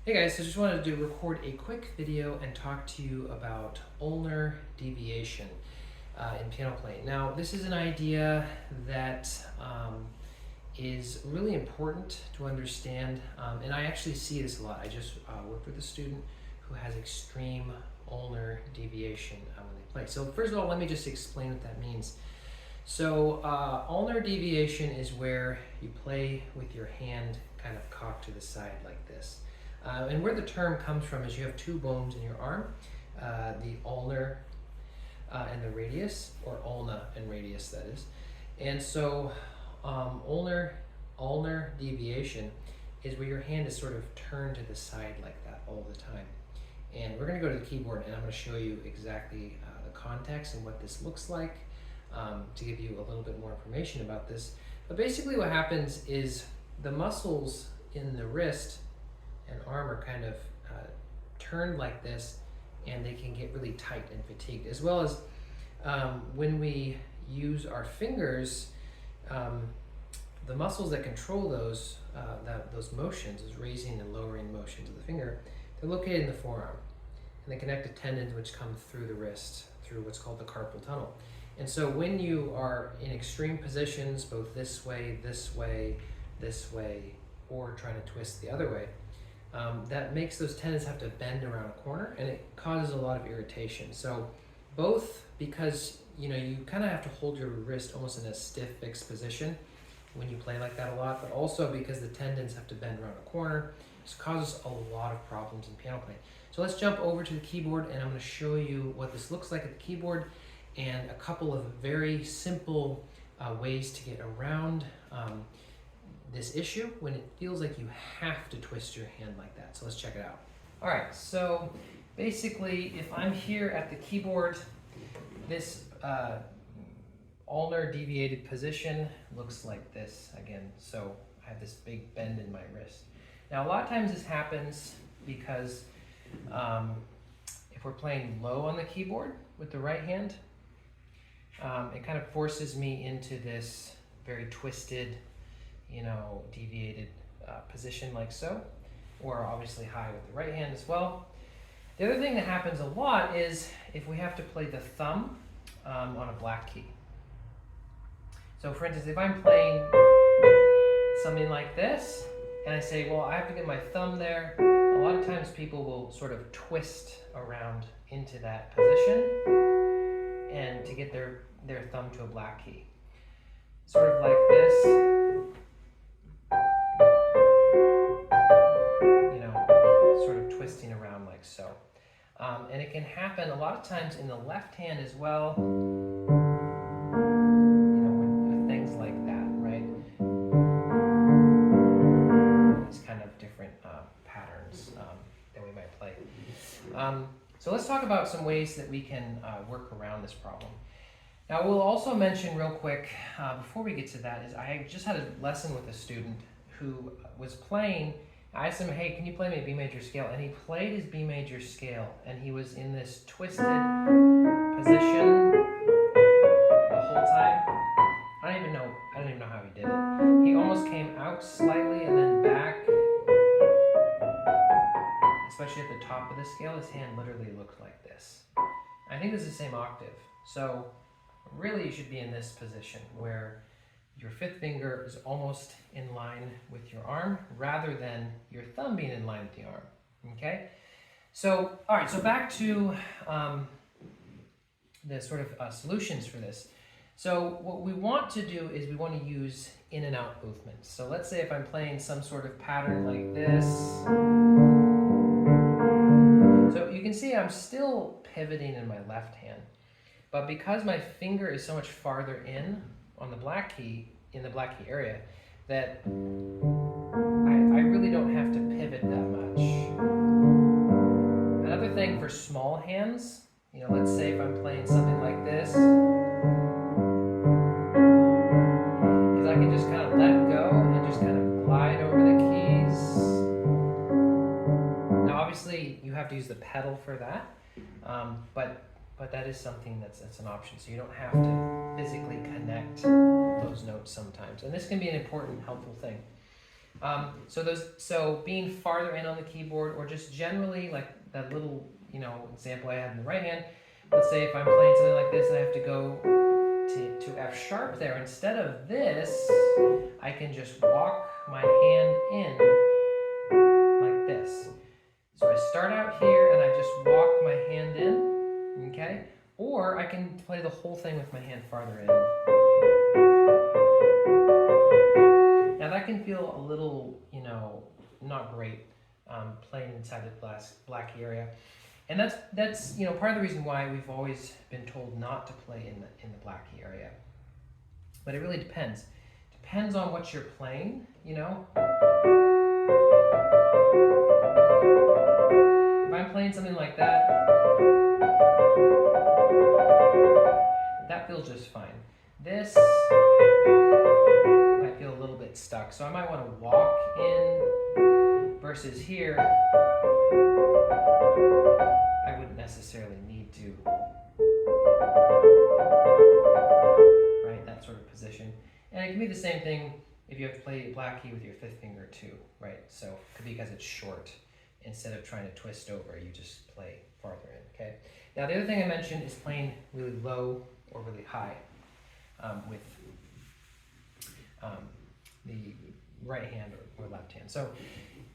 Hey guys, so just wanted to record a quick video and talk to you about ulnar deviation in piano playing. Now, this is an idea that is really important to understand, and I actually see this a lot. I just worked with a student who has extreme ulnar deviation when they play. So first of all, let me just explain what that means. So ulnar deviation is where you play with your hand kind of cocked to the side like this. And where the term comes from is you have two bones in your arm, the ulnar and the radius, or ulna and radius, that is. And so ulnar deviation is where your hand is sort of turned to the side like that all the time. And we're going to go to the keyboard and I'm going to show you exactly the context and what this looks like to give you a little bit more information about this. But basically what happens is the muscles in the wrist and arm are kind of turned like this, and they can get really tight and fatigued, as well as when we use our fingers, the muscles that control those motions, those raising and lowering motions of the finger, they're located in the forearm, and they connect to tendons which come through the wrist through what's called the carpal tunnel. And so when you are in extreme positions, both this way, or trying to twist the other way, that makes those tendons have to bend around a corner, and it causes a lot of irritation. So both because you kind of have to hold your wrist almost in a stiff fixed position when you play like that a lot, but also because the tendons have to bend around a corner, this causes a lot of problems in piano playing. So let's jump over to the keyboard and I'm going to show you what this looks like at the keyboard and a couple of very simple ways to get around this issue when it feels like you have to twist your hand like that. So let's check it out. All right, so basically if I'm here at the keyboard, this ulnar deviated position looks like this again. So I have this big bend in my wrist. Now a lot of times this happens because if we're playing low on the keyboard with the right hand, it kind of forces me into this very twisted, deviated position like so, or obviously high with the right hand as well. The other thing that happens a lot is if we have to play the thumb on a black key. So for instance, if I'm playing something like this, and I say, well, I have to get my thumb there, a lot of times people will sort of twist around into that position and to get their thumb to a black key. Sort of like this. Sort of twisting around like so. And it can happen a lot of times in the left hand as well, with things like that, right? These kind of different patterns that we might play. So let's talk about some ways that we can work around this problem. Now we'll also mention real quick, before we get to that, is I just had a lesson with a student who was playing. I asked him, hey, can you play me a B major scale? And he played his B major scale, and he was in this twisted position the whole time. I don't even know how he did it. He almost came out slightly and then back. Especially at the top of the scale, his hand literally looked like this. I think this is the same octave. So really you should be in this position where your fifth finger is almost in line with your arm rather than your thumb being in line with the arm, okay? So, all right, so back to the sort of solutions for this. So what we want to do is we want to use in and out movements. So let's say if I'm playing some sort of pattern like this. So you can see I'm still pivoting in my left hand, but because my finger is so much farther in on the black key, in the black key area, that I really don't have to pivot that much. Another thing for small hands, let's say if I'm playing something like this, is I can just kind of let go and just kind of glide over the keys. Now obviously you have to use the pedal for that, but that is something that's an option. So you don't have to physically connect those notes sometimes. And this can be an important, helpful thing. So being farther in on the keyboard, or just generally like that little, example I had in the right hand. Let's say if I'm playing something like this and I have to go to F sharp there, instead of this, I can just walk my hand in like this. So I start out here and I just walk my hand in, okay? Or I can play the whole thing with my hand farther in. Now that can feel a little, not great playing inside the black key area. And that's part of the reason why we've always been told not to play in the black key area. But it really depends. Depends on what you're playing, If I'm playing something like that, that feels just fine. This might feel a little bit stuck, so I might want to walk in versus here. I wouldn't necessarily need to, right? That sort of position. And it can be the same thing if you have to play black key with your fifth finger too, right? So it could be because it's short. Instead of trying to twist over, you just play farther in, okay? Now the other thing I mentioned is playing really low or really high with the right hand or left hand. So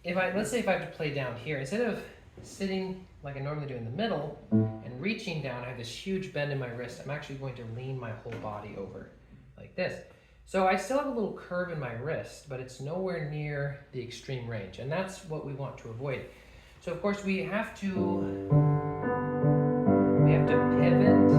let's say if I have to play down here, instead of sitting like I normally do in the middle and reaching down, I have this huge bend in my wrist. I'm actually going to lean my whole body over like this. So I still have a little curve in my wrist, but it's nowhere near the extreme range, and that's what we want to avoid. So of course we have to pivot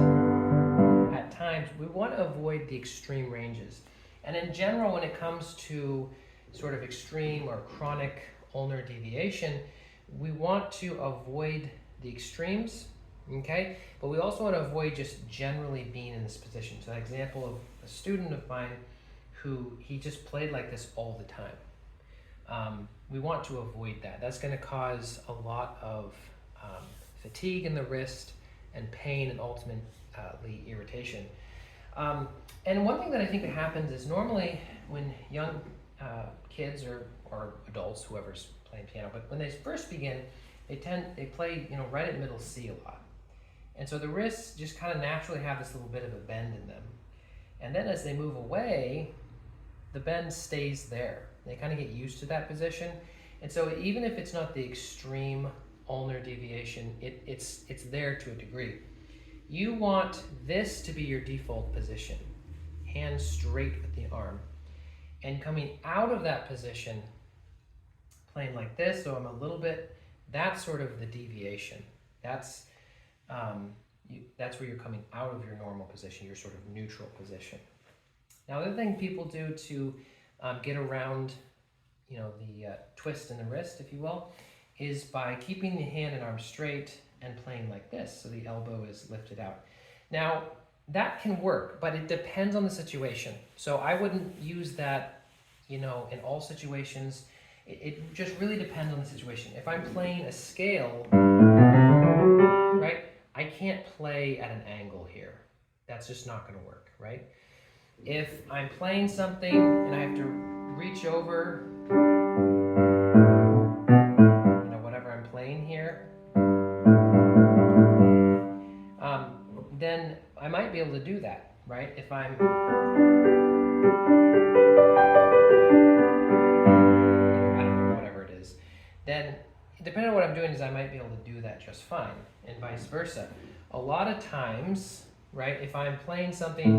at times. We want to avoid the extreme ranges. And in general, when it comes to sort of extreme or chronic ulnar deviation, we want to avoid the extremes, okay? But we also want to avoid just generally being in this position. So an example of a student of mine who he just played like this all the time. We want to avoid that. That's going to cause a lot of fatigue in the wrist and pain and ultimately irritation. And one thing that I think that happens is normally when young kids or adults, whoever's playing piano, but when they first begin, they play right at middle C a lot. And so the wrists just kind of naturally have this little bit of a bend in them. And then as they move away, the bend stays there. They kind of get used to that position. And so even if it's not the extreme ulnar deviation, it's there to a degree. You want this to be your default position, hand straight with the arm. And coming out of that position, playing like this, so I'm a little bit, that's sort of the deviation. That's where you're coming out of your normal position, your sort of neutral position. Now, the other thing people do to get around, the twist in the wrist, if you will, is by keeping the hand and arm straight and playing like this, so the elbow is lifted out. Now, that can work, but it depends on the situation. So I wouldn't use that, in all situations. It just really depends on the situation. If I'm playing a scale, right, I can't play at an angle here. That's just not going to work, right? If I'm playing something and I have to reach over, whatever I'm playing here, then I might be able to do that, right? If I'm, I don't know, whatever it is, then depending on what I'm doing is I might be able to do that just fine, and vice versa. A lot of times, right, if I'm playing something,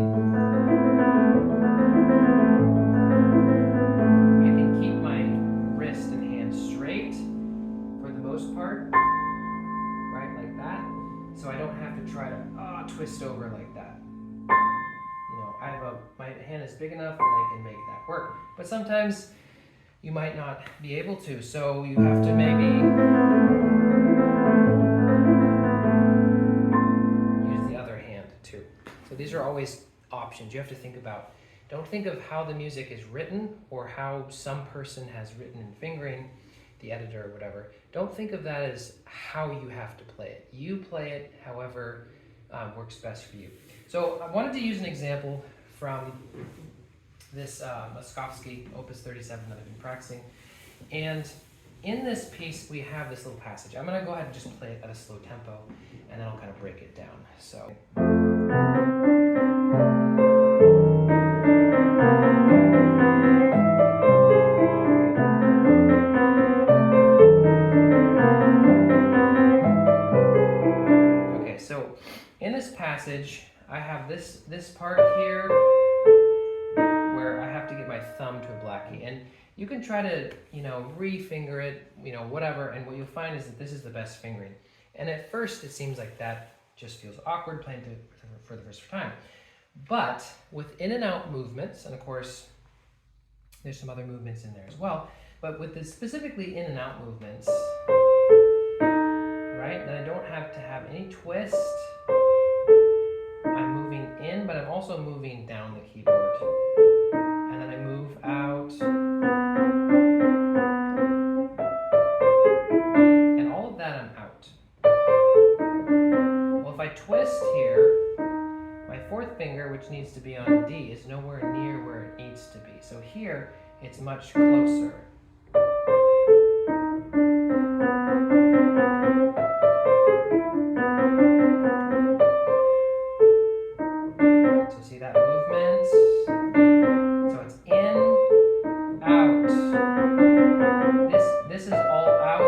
I can keep my wrist and hand straight for the most part, right, like that, so I don't have to try to twist over like that. My hand is big enough that I can make that work, but sometimes you might not be able to, so you have to maybe use the other hand too. So these are always options you have to think about. Don't think of how the music is written or how some person has written in fingering, the editor or whatever. Don't think of that as how you have to play it. You play it however works best for you. So I wanted to use an example from this Moskovsky Opus 37 that I've been practicing. And in this piece, we have this little passage. I'm gonna go ahead and just play it at a slow tempo, and then I'll kind of break it down. So. Okay, so in this passage, I have this part here where I have to get my thumb to a black key. And you can try to, re-finger it, whatever, and what you'll find is that this is the best fingering. And at first, it seems like that just feels awkward playing for the first time. But with in and out movements, and of course, there's some other movements in there as well, but with the specifically in and out movements, right, then I don't have to have any twist. I'm moving in, but I'm also moving down the keyboard. And then I move out. And all of that I'm out. Well, if I twist here, my fourth finger, which needs to be on D, is nowhere near where it needs to be. So here, it's much closer. So see that movement? So it's in, out. This is all out.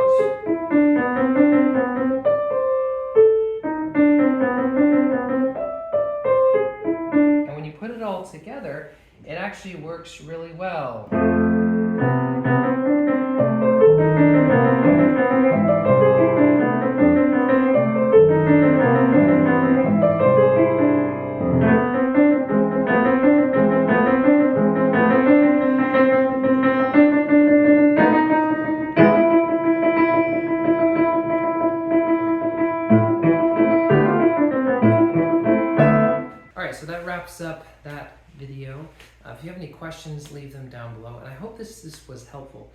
And when you put it all together, it actually works really well. So that wraps up that video. If you have any questions, leave them down below. And I hope this was helpful.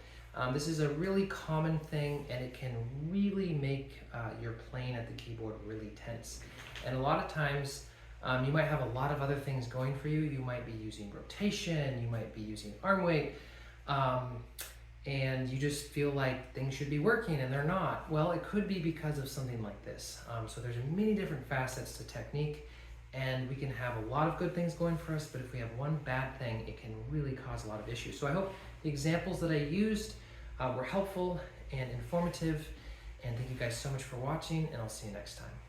This is a really common thing, and it can really make your playing at the keyboard really tense. And a lot of times, you might have a lot of other things going for you. You might be using rotation, you might be using arm weight, and you just feel like things should be working and they're not. Well, it could be because of something like this. So there's many different facets to technique. And we can have a lot of good things going for us, but if we have one bad thing, it can really cause a lot of issues. So I hope the examples that I used were helpful and informative, and thank you guys so much for watching, and I'll see you next time.